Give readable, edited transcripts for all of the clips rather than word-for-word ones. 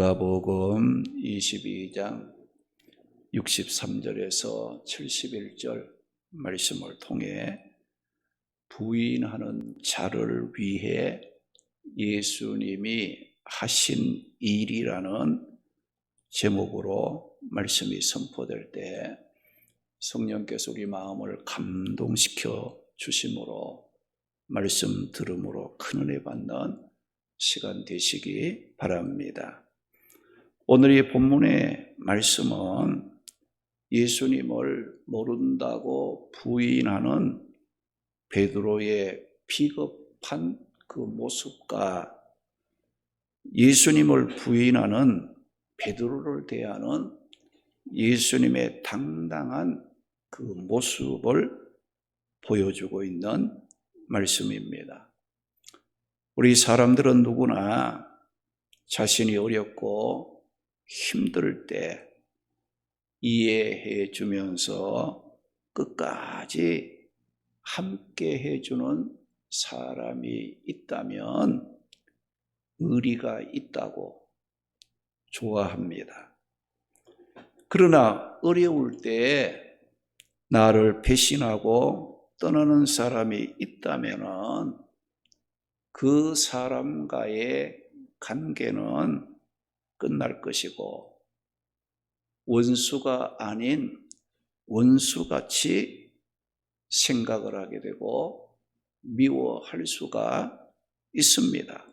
누가복음 22장 63절에서 71절 말씀을 통해 부인하는 자를 위해 예수님이 하신 일이라는 제목으로 말씀이 선포될 때 성령께서 우리 마음을 감동시켜 주심으로 말씀 들음으로 큰 은혜 받는 시간 되시기 바랍니다. 오늘 이 본문의 말씀은 예수님을 모른다고 부인하는 베드로의 비겁한 그 모습과 예수님을 부인하는 베드로를 대하는 예수님의 당당한 그 모습을 보여주고 있는 말씀입니다. 우리 사람들은 누구나 자신이 어렵고 힘들 때 이해해 주면서 끝까지 함께 해주는 사람이 있다면 의리가 있다고 좋아합니다. 그러나 어려울 때 나를 배신하고 떠나는 사람이 있다면 그 사람과의 관계는 끝날 것이고 원수가 아닌 원수같이 생각을 하게 되고 미워할 수가 있습니다.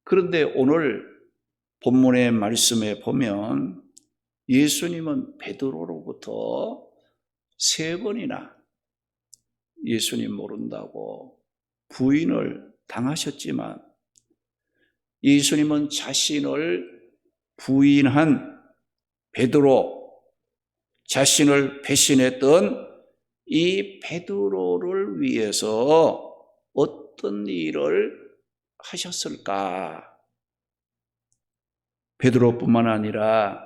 그런데 오늘 본문의 말씀에 보면 예수님은 베드로로부터 3번이나 예수님 모른다고 부인을 당하셨지만 예수님은 자신을 부인한 베드로, 자신을 배신했던 이 베드로를 위해서 어떤 일을 하셨을까? 베드로뿐만 아니라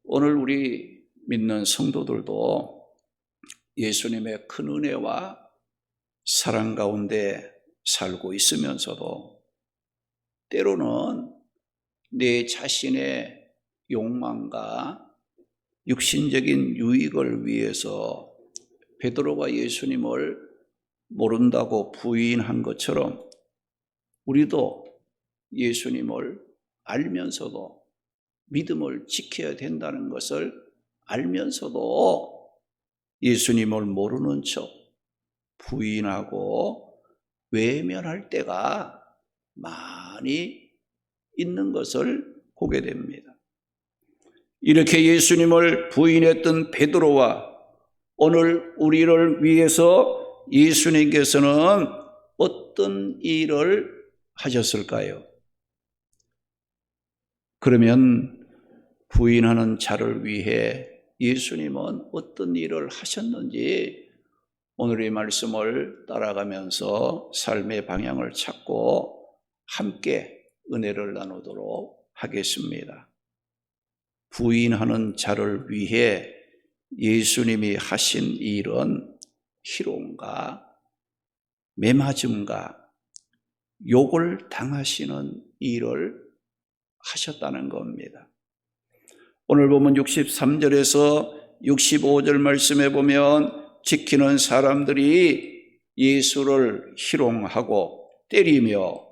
오늘 우리 믿는 성도들도 예수님의 큰 은혜와 사랑 가운데 살고 있으면서도 때로는 내 자신의 욕망과 육신적인 유익을 위해서 베드로가 예수님을 모른다고 부인한 것처럼 우리도 예수님을 알면서도 믿음을 지켜야 된다는 것을 알면서도 예수님을 모르는 척 부인하고 외면할 때가 많이 있는 것을 보게 됩니다. 이렇게 예수님을 부인했던 베드로와 오늘 우리를 위해서 예수님께서는 어떤 일을 하셨을까요? 그러면 부인하는 자를 위해 예수님은 어떤 일을 하셨는지 오늘 이 말씀을 따라가면서 삶의 방향을 찾고 함께 은혜를 나누도록 하겠습니다. 부인하는 자를 위해 예수님이 하신 일은 희롱과 매맞음과 욕을 당하시는 일을 하셨다는 겁니다. 오늘 보면 63절에서 65절 말씀에 보면 지키는 사람들이 예수를 희롱하고 때리며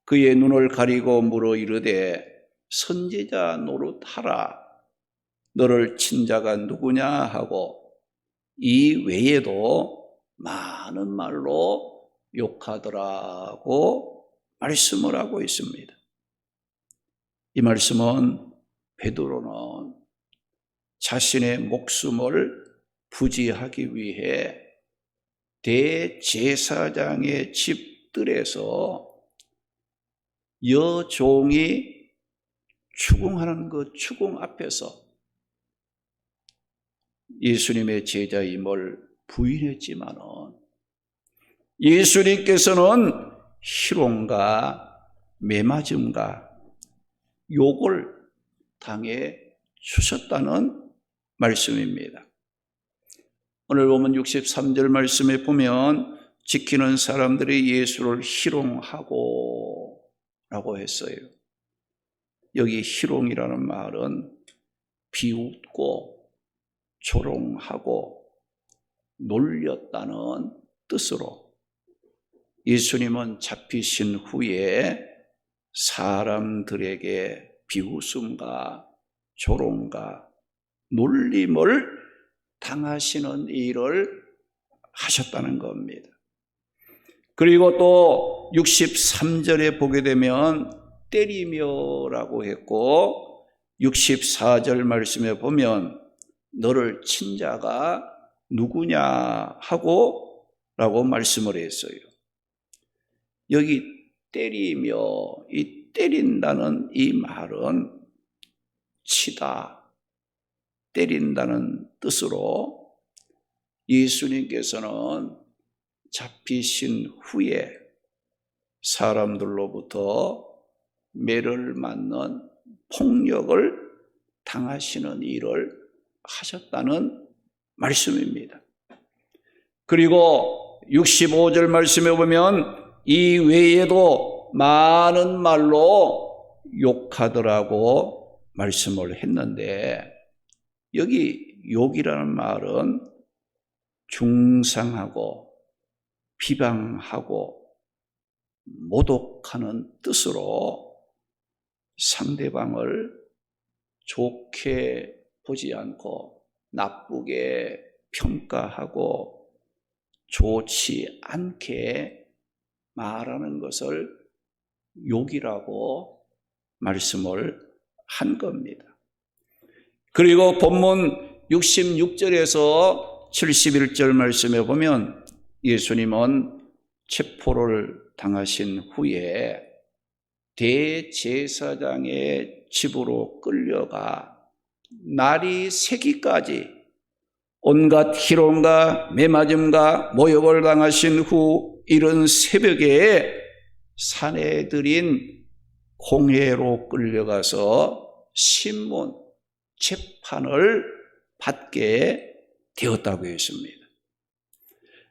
그의 눈을 가리고 물어 이르되 선지자 노릇하라. 너를 친 자가 누구냐 하고 이 외에도 많은 말로 욕하더라고 말씀을 하고 있습니다. 이 말씀은 베드로는 자신의 목숨을 부지하기 위해 대제사장의 집들에서 여종이 추궁하는 그 추궁 앞에서 예수님의 제자임을 부인했지만은 예수님께서는 희롱과 매맞음과 욕을 당해 주셨다는 말씀입니다. 오늘 보면 63절 말씀에 보면 지키는 사람들이 예수를 희롱하고 라고 했어요. 여기 희롱이라는 말은 비웃고 조롱하고 놀렸다는 뜻으로 예수님은 잡히신 후에 사람들에게 비웃음과 조롱과 놀림을 당하시는 일을 하셨다는 겁니다. 그리고 또 63절에 보게 되면 때리며라고 했고 64절 말씀에 보면 너를 친 자가 누구냐 하고 라고 말씀을 했어요. 여기 때리며, 이 때린다는 이 말은 치다, 때린다는 뜻으로 예수님께서는 잡히신 후에 사람들로부터 매를 맞는 폭력을 당하시는 일을 하셨다는 말씀입니다. 그리고 65절 말씀에 보면 이 외에도 많은 말로 욕하더라고 말씀을 했는데 여기 욕이라는 말은 중상하고 비방하고 모독하는 뜻으로 상대방을 좋게 보지 않고 나쁘게 평가하고 좋지 않게 말하는 것을 욕이라고 말씀을 한 겁니다. 그리고 본문 66절에서 71절 말씀에 보면 예수님은 체포를 당하신 후에 대제사장의 집으로 끌려가 날이 새기까지 온갖 희롱과 매맞음과 모욕을 당하신 후 이른 새벽에 사내들인 공회로 끌려가서 신문, 재판을 받게 되었다고 했습니다.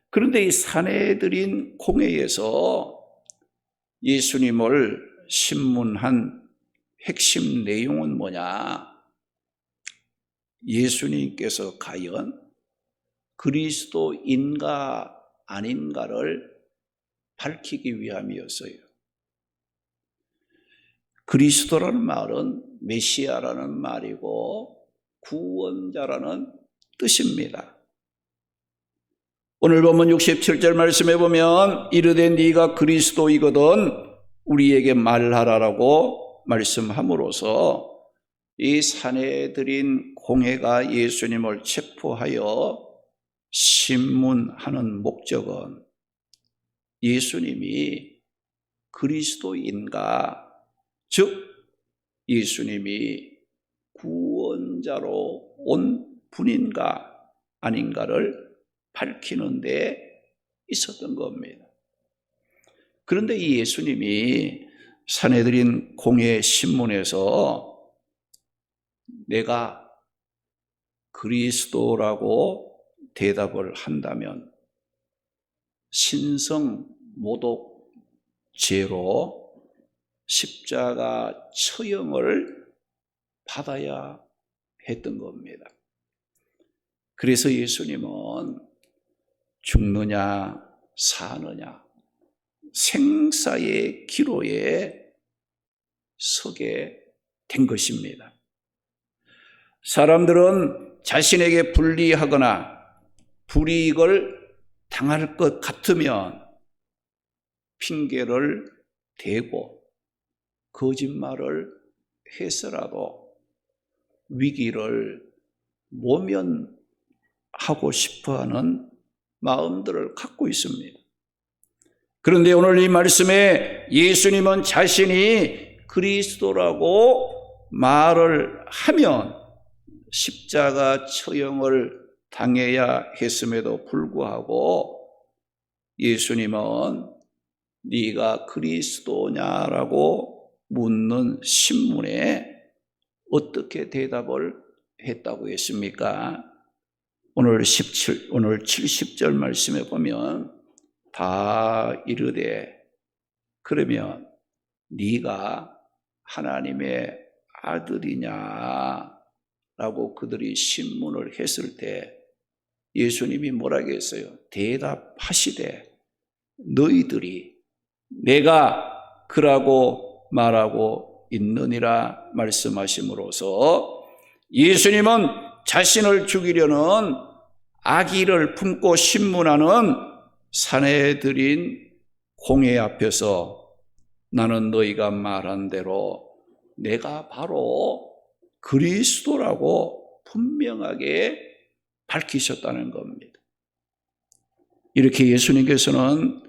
그런데 이 사내들인 공회에서 예수님을 신문한 핵심 내용은 뭐냐? 예수님께서 과연 그리스도인가 아닌가를 밝히기 위함이었어요. 그리스도라는 말은 메시아라는 말이고 구원자라는 뜻입니다. 오늘 본문 67절 말씀에 보면 이르되 네가 그리스도이거든 우리에게 말하라라고 말씀함으로써 이 사내들인 공회가 예수님을 체포하여 신문하는 목적은 예수님이 그리스도인가, 즉 예수님이 구원자로 온 분인가 아닌가를 밝히는 데 있었던 겁니다. 그런데 이 예수님이 사내들인 공회 신문에서 내가 그리스도라고 대답을 한다면 신성 모독죄로 십자가 처형을 받아야 했던 겁니다. 그래서 예수님은 죽느냐 사느냐 생사의 기로에 서게 된 것입니다. 사람들은 자신에게 불리하거나 불이익을 당할 것 같으면 핑계를 대고 거짓말을 해서라도 위기를 모면하고 싶어하는 마음들을 갖고 있습니다. 그런데 오늘 이 말씀에 예수님은 자신이 그리스도라고 말을 하면 십자가 처형을 당해야 했음에도 불구하고 예수님은 네가 그리스도냐라고 묻는 신문에 어떻게 대답을 했다고 했습니까? 오늘 70절 말씀에 보면 다 이르되 그러면 네가 하나님의 아들이냐? 라고 그들이 신문을 했을 때 예수님이 뭐라고 했어요? 대답하시되 너희들이 내가 그라고 말하고 있느니라 말씀하심으로써 예수님은 자신을 죽이려는 악의를 품고 신문하는 사내들인 공회 앞에서 나는 너희가 말한 대로 내가 바로 그리스도라고 분명하게 밝히셨다는 겁니다. 이렇게 예수님께서는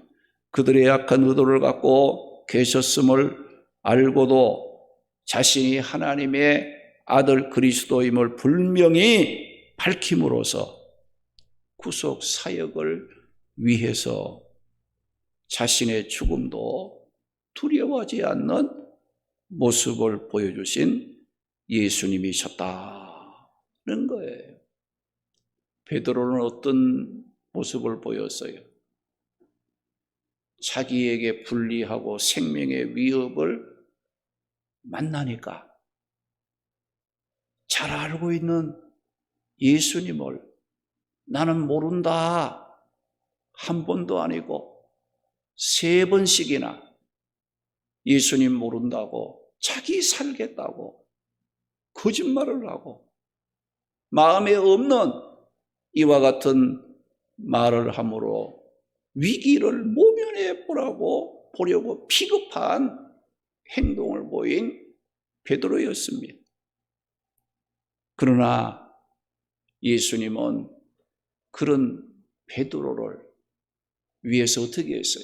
그들의 약한 의도를 갖고 계셨음을 알고도 자신이 하나님의 아들 그리스도임을 분명히 밝힘으로써 구속 사역을 위해서 자신의 죽음도 두려워하지 않는 모습을 보여주신 예수님이셨다는 거예요. 베드로는 어떤 모습을 보였어요? 자기에게 불리하고 생명의 위협을 만나니까 잘 알고 있는 예수님을 나는 모른다 한 번도 아니고 3번씩이나 예수님 모른다고 자기 살겠다고 거짓말을 하고 마음에 없는 이와 같은 말을 함으로 위기를 모면해 보려고 피급한 행동을 보인 베드로였습니다. 그러나 예수님은 그런 베드로를 위해서 어떻게 했어요?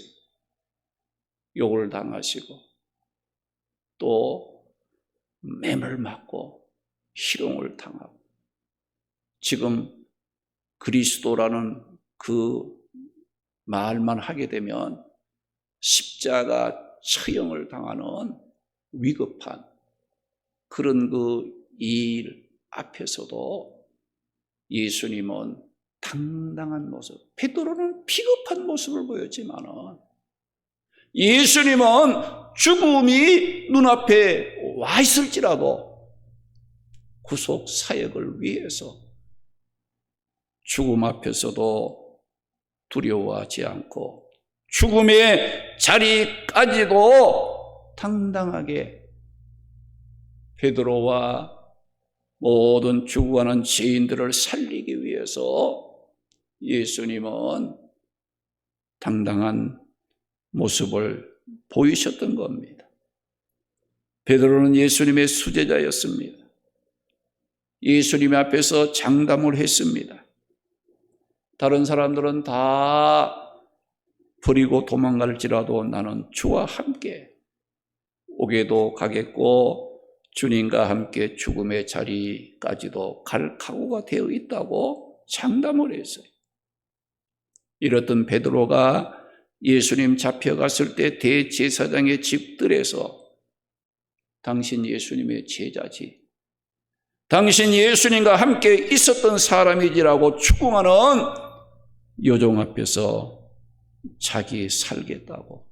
욕을 당하시고 또 맴을 맞고 희롱을 당하고 지금 그리스도라는 그 말만 하게 되면 십자가 처형을 당하는 위급한 그런 그 일 앞에서도 예수님은 당당한 모습, 베드로는 비겁한 모습을 보였지만은 예수님은 죽음이 눈앞에 와 있을지라도 구속 사역을 위해서 죽음 앞에서도 두려워하지 않고 죽음의 자리까지도 당당하게 베드로와 모든 죽어가는 죄인들을 살리기 위해서 예수님은 당당한 모습을 보이셨던 겁니다. 베드로는 예수님의 수제자였습니다. 예수님 앞에서 장담을 했습니다. 다른 사람들은 다 버리고 도망갈지라도 나는 주와 함께 오게도 가겠고 주님과 함께 죽음의 자리까지도 갈 각오가 되어 있다고 장담을 했어요. 이랬던 베드로가 예수님 잡혀갔을 때 대제사장의 집들에서 당신 예수님의 제자지, 당신 예수님과 함께 있었던 사람이지라고 추궁하는 요종 앞에서 자기 살겠다고,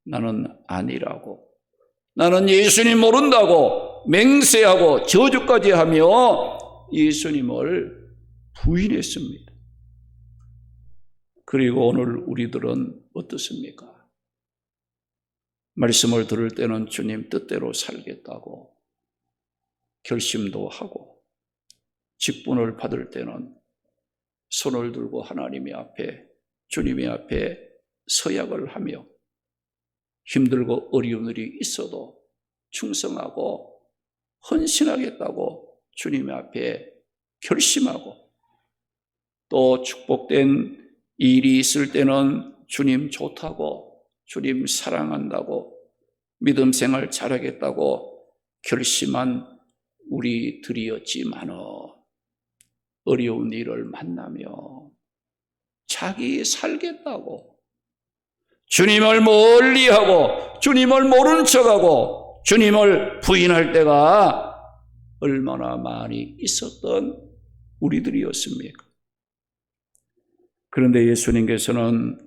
나는 아니라고, 나는 예수님 모른다고 맹세하고 저주까지 하며 예수님을 부인했습니다. 그리고 오늘 우리들은 어떻습니까? 말씀을 들을 때는 주님 뜻대로 살겠다고 결심도 하고, 직분을 받을 때는 손을 들고 하나님의 앞에, 주님의 앞에 서약을 하며 힘들고 어려운 일이 있어도 충성하고 헌신하겠다고 주님의 앞에 결심하고, 또 축복된 일이 있을 때는 주님 좋다고, 주님 사랑한다고, 믿음 생활 잘하겠다고 결심한 우리들이었지만 어려운 일을 만나며 자기 살겠다고 주님을 멀리하고 주님을 모른 척하고 주님을 부인할 때가 얼마나 많이 있었던 우리들이었습니까? 그런데 예수님께서는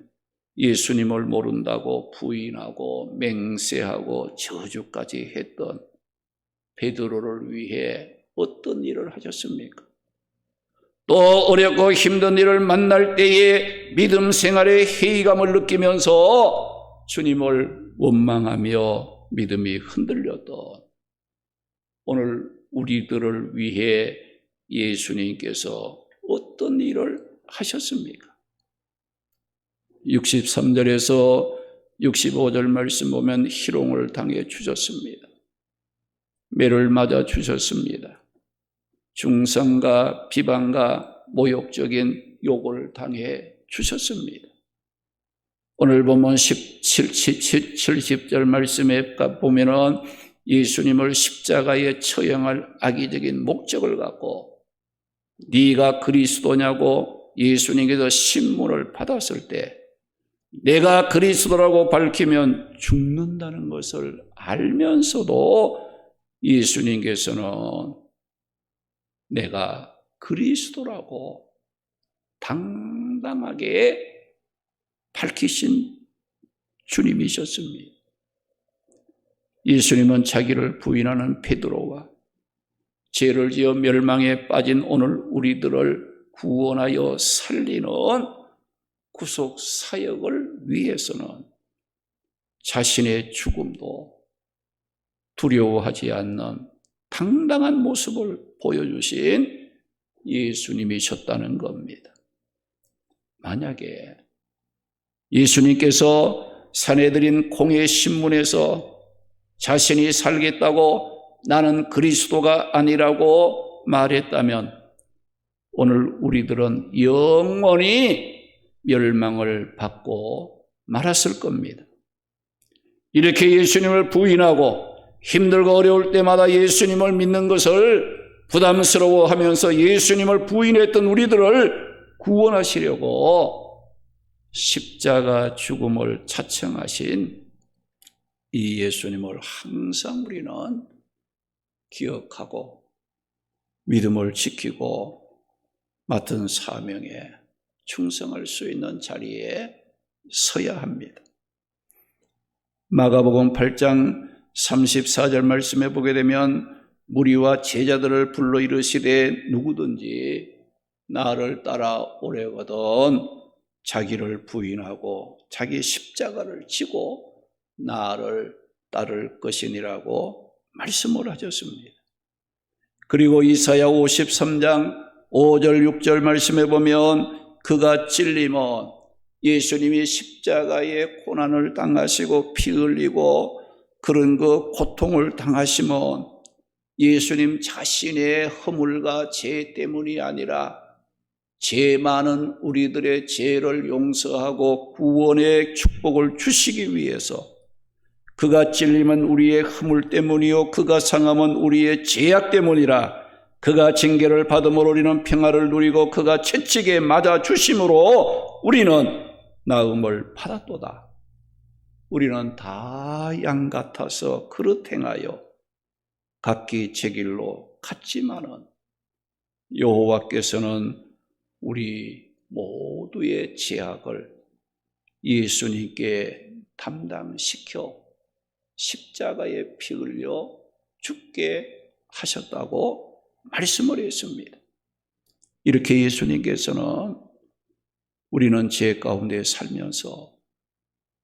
예수님을 모른다고 부인하고 맹세하고 저주까지 했던 베드로를 위해 어떤 일을 하셨습니까? 또 어렵고 힘든 일을 만날 때에 믿음 생활의 회의감을 느끼면서 주님을 원망하며 믿음이 흔들렸던 오늘 우리들을 위해 예수님께서 어떤 일을 하셨습니까? 63절에서 65절 말씀 보면 희롱을 당해 주셨습니다. 매를 맞아 주셨습니다. 중상과 비방과 모욕적인 욕을 당해 주셨습니다. 오늘 보면 70절 말씀에 보면은 예수님을 십자가에 처형할 악의적인 목적을 갖고 네가 그리스도냐고 예수님께서 신문을 받았을 때 내가 그리스도라고 밝히면 죽는다는 것을 알면서도 예수님께서는 내가 그리스도라고 당당하게 밝히신 주님이셨습니다. 예수님은 자기를 부인하는 베드로와 죄를 지어 멸망에 빠진 오늘 우리들을 구원하여 살리는 구속 사역을 위해서는 자신의 죽음도 두려워하지 않는 당당한 모습을 보여주신 예수님이셨다는 겁니다. 만약에 예수님께서 사내들인 공회 신문에서 자신이 살겠다고 나는 그리스도가 아니라고 말했다면 오늘 우리들은 영원히 멸망을 받고 말았을 겁니다. 이렇게 예수님을 부인하고 힘들고 어려울 때마다 예수님을 믿는 것을 부담스러워하면서 예수님을 부인했던 우리들을 구원하시려고 십자가 죽음을 자청하신 이 예수님을 항상 우리는 기억하고 믿음을 지키고 맡은 사명에 충성할 수 있는 자리에 서야 합니다. 마가복음 8장 34절 말씀에 보게 되면 무리와 제자들을 불러 이르시되 누구든지 나를 따라오려거든 자기를 부인하고 자기 십자가를 지고 나를 따를 것이니라고 말씀을 하셨습니다. 그리고 이사야 53장 5절 6절 말씀에 보면 그가 찔림은 예수님이 십자가의 고난을 당하시고 피 흘리고 그런 그 고통을 당하심은 예수님 자신의 허물과 죄 때문이 아니라 죄 많은 우리들의 죄를 용서하고 구원의 축복을 주시기 위해서 그가 찔림은 우리의 허물 때문이요 그가 상함은 우리의 죄악 때문이라 그가 징계를 받음으로 우리는 평화를 누리고 그가 채찍에 맞아 주심으로 우리는 나음을 받았도다. 우리는 다 양 같아서 그릇 행하여 각기 제 길로 갔지만은 여호와께서는 우리 모두의 죄악을 예수님께 담당시켜 십자가에 피 흘려 죽게 하셨다고 말씀을 했습니다. 이렇게 예수님께서는 우리는 죄 가운데 살면서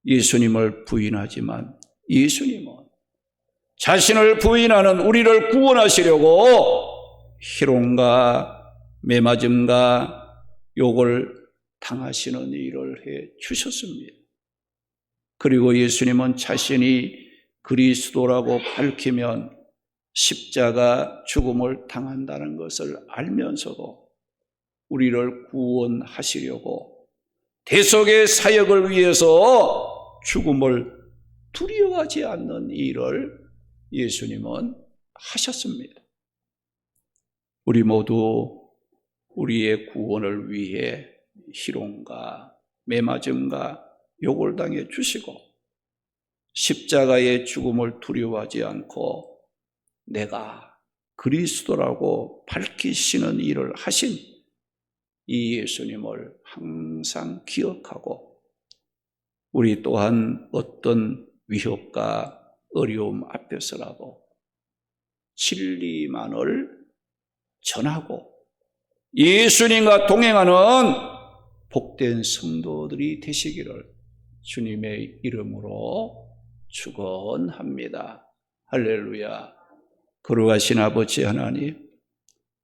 예수님을 부인하지만 예수님은 자신을 부인하는 우리를 구원하시려고 희롱과 매맞음과 욕을 당하시는 일을 해 주셨습니다. 그리고 예수님은 자신이 그리스도라고 밝히면 십자가 죽음을 당한다는 것을 알면서도 우리를 구원하시려고 대속의 사역을 위해서 죽음을 두려워하지 않는 일을 예수님은 하셨습니다. 우리 모두 우리의 구원을 위해 희롱과 매맞음과 욕을 당해 주시고 십자가의 죽음을 두려워하지 않고 내가 그리스도라고 밝히시는 일을 하신 이 예수님을 항상 기억하고 우리 또한 어떤 위협과 어려움 앞에서라도 진리만을 전하고 예수님과 동행하는 복된 성도들이 되시기를 주님의 이름으로 축원합니다. 할렐루야. 거룩하신 아버지 하나님,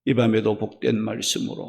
이 밤에도 복된 말씀으로